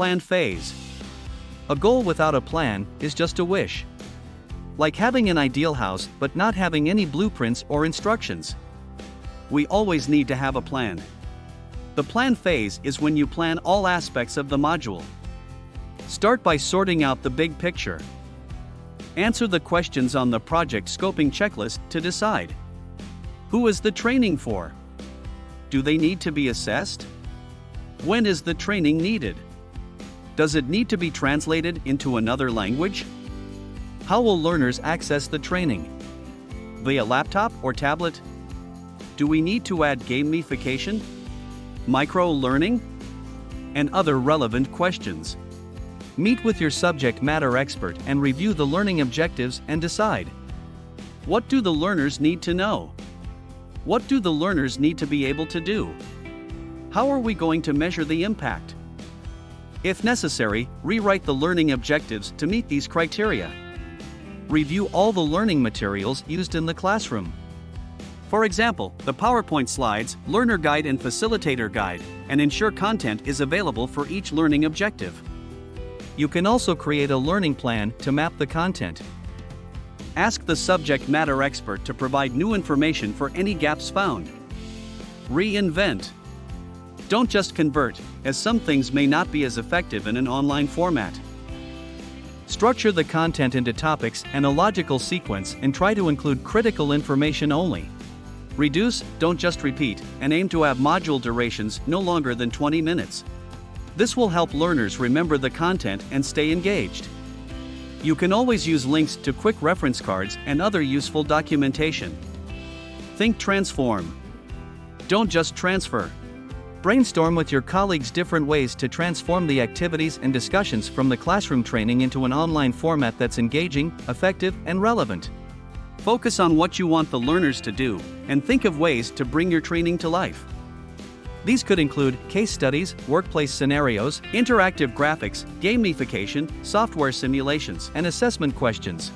plan phase. A goal without a plan is just a wish. Like having an ideal house but not having any blueprints or instructions. We always need to have a plan. The plan phase is when you plan all aspects of the module. Start by sorting out the big picture. Answer the questions on the project scoping checklist to decide. Who is the training for? Do they need to be assessed? When is the training needed? Does it need to be translated into another language? How will learners access the training? Via laptop or tablet? Do we need to add gamification, micro-learning, and other relevant questions? Meet with your subject matter expert and review the learning objectives and decide. What do the learners need to know? What do the learners need to be able to do? How are we going to measure the impact? If necessary, rewrite the learning objectives to meet these criteria. Review all the learning materials used in the classroom. For example, the PowerPoint slides, learner guide and facilitator guide, and ensure content is available for each learning objective. You can also create a learning plan to map the content. Ask the subject matter expert to provide new information for any gaps found. Reinvent. Don't just convert, as some things may not be as effective in an online format. Structure the content into topics and a logical sequence and try to include critical information only. Reduce, don't just repeat, and aim to have module durations no longer than 20 minutes. This will help learners remember the content and stay engaged. You can always use links to quick reference cards and other useful documentation. Think transform. Don't just transfer. Brainstorm with your colleagues different ways to transform the activities and discussions from the classroom training into an online format that's engaging, effective, and relevant. Focus on what you want the learners to do, and think of ways to bring your training to life. These could include case studies, workplace scenarios, interactive graphics, gamification, software simulations, and assessment questions.